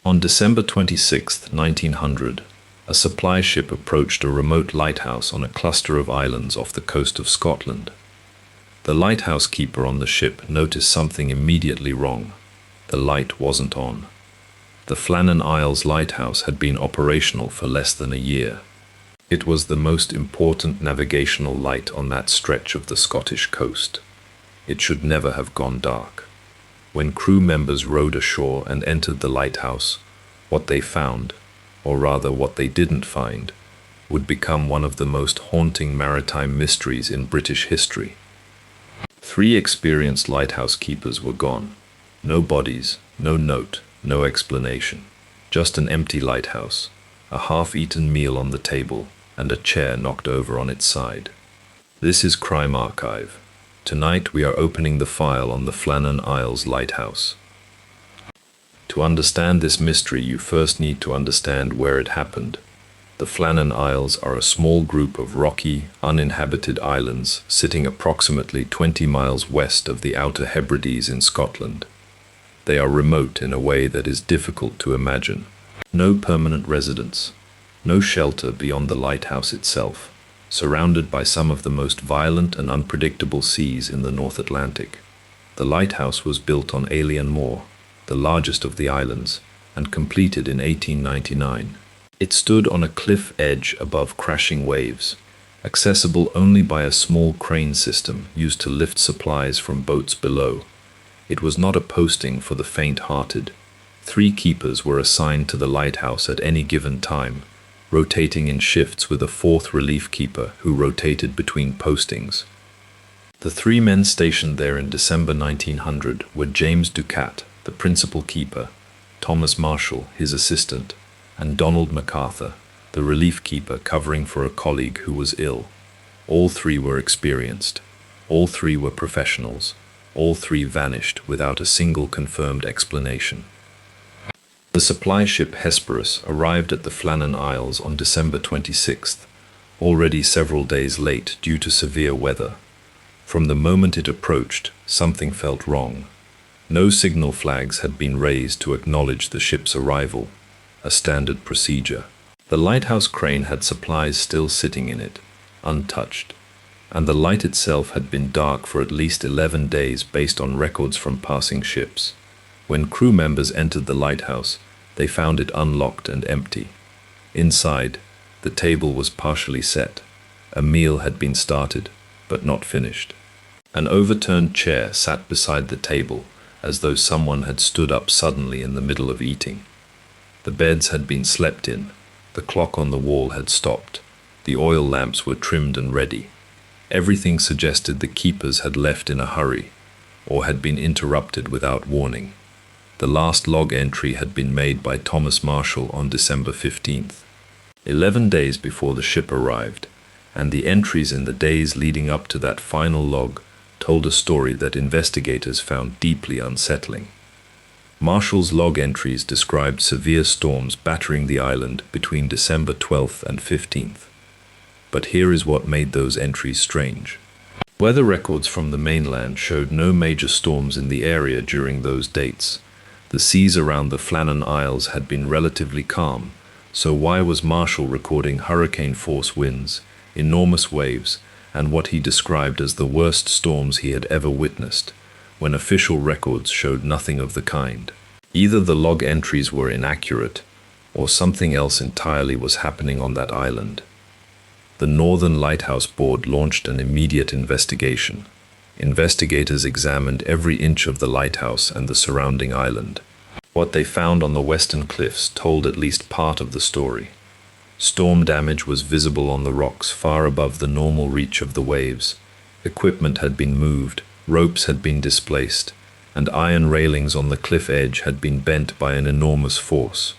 On December 26, 1900, a supply ship approached a remote lighthouse on a cluster of islands off the coast of Scotland. The lighthouse keeper on the ship noticed something immediately wrong. The light wasn't on. The Flannan Isles lighthouse had been operational for less than a year. It was the most important navigational light on that stretch of the Scottish coast. It should never have gone dark. When crew members rowed ashore and entered the lighthouse, what they found, or rather what they didn't find, would become one of the most haunting maritime mysteries in British history. 3 experienced lighthouse keepers were gone. No bodies, no note, no explanation. Just an empty lighthouse, a half-eaten meal on the table, and a chair knocked over on its side. This is CrimeArchive. Tonight we are opening the file on the Flannan Isles lighthouse. To understand this mystery, you first need to understand where it happened. The Flannan Isles are a small group of rocky, uninhabited islands sitting approximately 20 miles west of the Outer Hebrides in Scotland. They are remote in a way that is difficult to imagine. No permanent residents, no shelter beyond the lighthouse itself, surrounded by some of the most violent and unpredictable seas in the North Atlantic. The lighthouse was built on Eilean Mor, the largest of the islands, and completed in 1899. It stood on a cliff edge above crashing waves, accessible only by a small crane system used to lift supplies from boats below. It was not a posting for the faint-hearted. 3 keepers were assigned to the lighthouse at any given time, rotating in shifts with a 4th relief keeper who rotated between postings. The 3 men stationed there in December 1900 were James Ducat, the principal keeper, Thomas Marshall, his assistant, and Donald MacArthur, the relief keeper covering for a colleague who was ill. All 3 were experienced. All 3 were professionals. All 3 vanished without a single confirmed explanation. The supply ship Hesperus arrived at the Flannan Isles on December 26th, already several days late due to severe weather. From the moment it approached, something felt wrong. No signal flags had been raised to acknowledge the ship's arrival, a standard procedure. The lighthouse crane had supplies still sitting in it, untouched, and the light itself had been dark for at least 11 days based on records from passing ships. When crew members entered the lighthouse, they found it unlocked and empty. Inside, the table was partially set. A meal had been started, but not finished. An overturned chair sat beside the table, as though someone had stood up suddenly in the middle of eating. The beds had been slept in. The clock on the wall had stopped. The oil lamps were trimmed and ready. Everything suggested the keepers had left in a hurry, or had been interrupted without warning. The last log entry had been made by Thomas Marshall on December 15th, 11 days before the ship arrived, and the entries in the days leading up to that final log told a story that investigators found deeply unsettling. Marshall's log entries described severe storms battering the island between December 12th and 15th. But here is what made those entries strange. Weather records from the mainland showed no major storms in the area during those dates. The seas around the Flannan Isles had been relatively calm, so why was Marshall recording hurricane-force winds, enormous waves, and what he described as the worst storms he had ever witnessed, when official records showed nothing of the kind? Either the log entries were inaccurate, or something else entirely was happening on that island. The Northern Lighthouse Board launched an immediate investigation. Investigators examined every inch of the lighthouse and the surrounding island. What they found on the western cliffs told at least part of the story. Storm damage was visible on the rocks far above the normal reach of the waves. Equipment had been moved, ropes had been displaced, and iron railings on the cliff edge had been bent by an enormous force.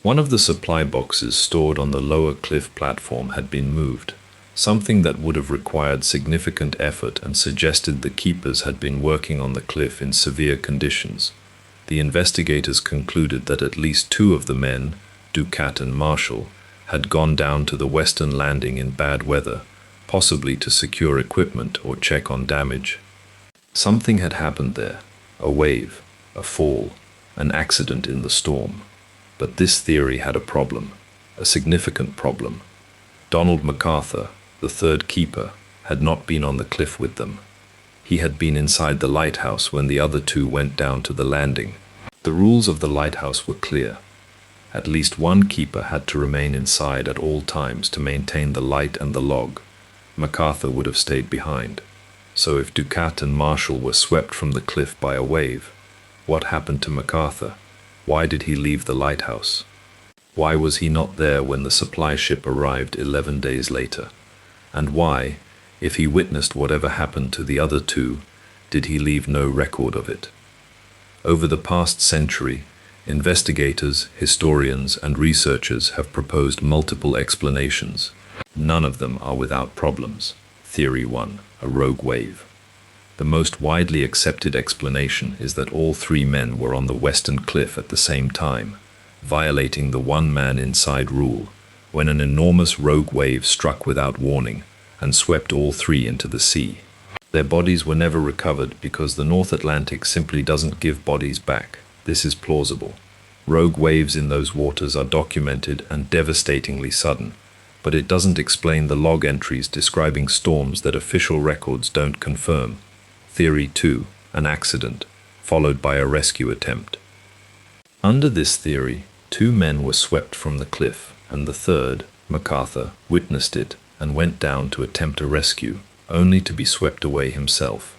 One of the supply boxes stored on the lower cliff platform had been moved, something that would have required significant effort and suggested the keepers had been working on the cliff in severe conditions. The investigators concluded that at least 2 of the men, Ducat and Marshall, had gone down to the western landing in bad weather, possibly to secure equipment or check on damage. Something had happened there, a wave, a fall, an accident in the storm. But this theory had a problem, a significant problem. Donald MacArthur, the third keeper, had not been on the cliff with them. He had been inside the lighthouse when the other two went down to the landing. The rules of the lighthouse were clear. At least one keeper had to remain inside at all times to maintain the light and the log. MacArthur would have stayed behind. So if Ducat and Marshall were swept from the cliff by a wave, what happened to MacArthur? Why did he leave the lighthouse? Why was he not there when the supply ship arrived 11 days later? And why, if he witnessed whatever happened to the other two, did he leave no record of it? Over the past century, investigators, historians, and researchers have proposed multiple explanations. None of them are without problems. Theory 1, a rogue wave. The most widely accepted explanation is that all three men were on the western cliff at the same time, violating the one-man inside rule, when an enormous rogue wave struck without warning and swept all three into the sea. Their bodies were never recovered because the North Atlantic simply doesn't give bodies back. This is plausible. Rogue waves in those waters are documented and devastatingly sudden, but it doesn't explain the log entries describing storms that official records don't confirm. Theory 2, an accident, followed by a rescue attempt. Under this theory, two men were swept from the cliff, and the third, MacArthur, witnessed it and went down to attempt a rescue, only to be swept away himself.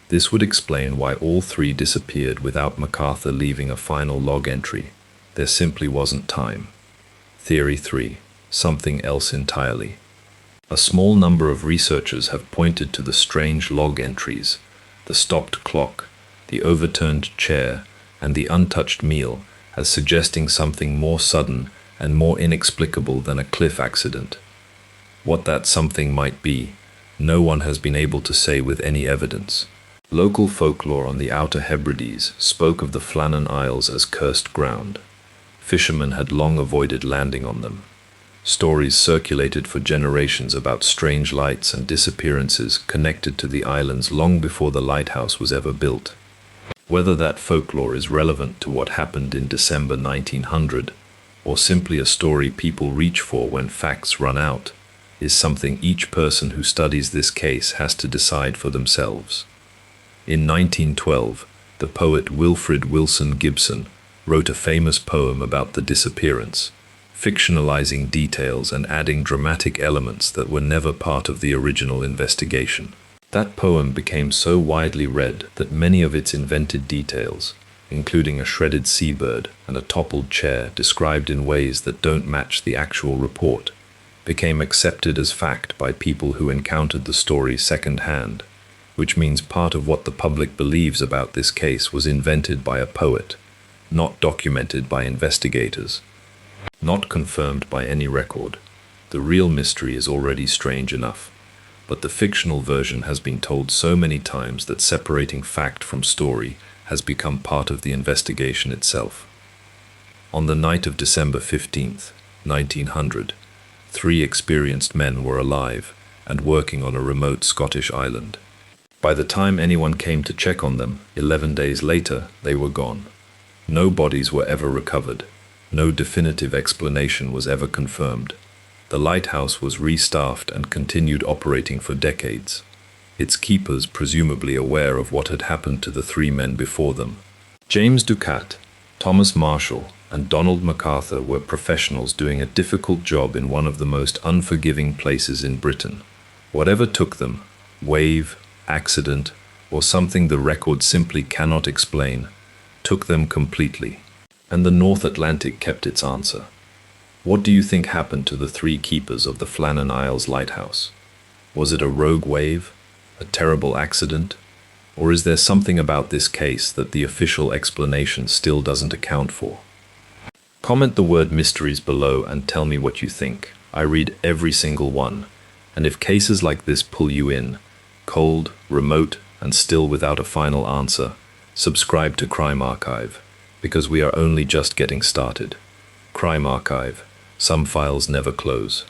This would explain why all three disappeared without MacArthur leaving a final log entry. There simply wasn't time. Theory 3, something else entirely. A small number of researchers have pointed to the strange log entries, the stopped clock, the overturned chair, and the untouched meal as suggesting something more sudden and more inexplicable than a cliff accident. What that something might be, no one has been able to say with any evidence. Local folklore on the outer Hebrides spoke of the Flannan Isles as cursed ground. Fishermen had long avoided landing on them. Stories circulated for generations about strange lights and disappearances connected to the islands long before the lighthouse was ever built. Whether that folklore is relevant to what happened in December 1900, or simply a story people reach for when facts run out, is something each person who studies this case has to decide for themselves. In 1912, the poet Wilfred Wilson Gibson wrote a famous poem about the disappearance, fictionalizing details and adding dramatic elements that were never part of the original investigation. That poem became so widely read that many of its invented details, including a shredded seabird and a toppled chair described in ways that don't match the actual report, became accepted as fact by people who encountered the story secondhand, which means part of what the public believes about this case was invented by a poet, not documented by investigators. Not confirmed by any record. The real mystery is already strange enough, but the fictional version has been told so many times that separating fact from story has become part of the investigation itself. On the night of December 15th, 1900, three experienced men were alive and working on a remote Scottish island. By the time anyone came to check on them, 11 days later, they were gone. No bodies were ever recovered. No definitive explanation was ever confirmed. The lighthouse was restaffed and continued operating for decades, its keepers presumably aware of what had happened to the three men before them. James Ducat, Thomas Marshall, and Donald MacArthur were professionals doing a difficult job in one of the most unforgiving places in Britain. Whatever took them, wave, accident, or something the record simply cannot explain, took them completely. And the North Atlantic kept its answer. What do you think happened to the three keepers of the Flannan Isles lighthouse? Was it a rogue wave, a terrible accident, or is there something about this case that the official explanation still doesn't account for? Comment the word mysteries below and tell me what you think. I read every single one, and if cases like this pull you in, cold, remote, and still without a final answer, subscribe to CrimeArchive, because we are only just getting started. CrimeArchive, some files never close.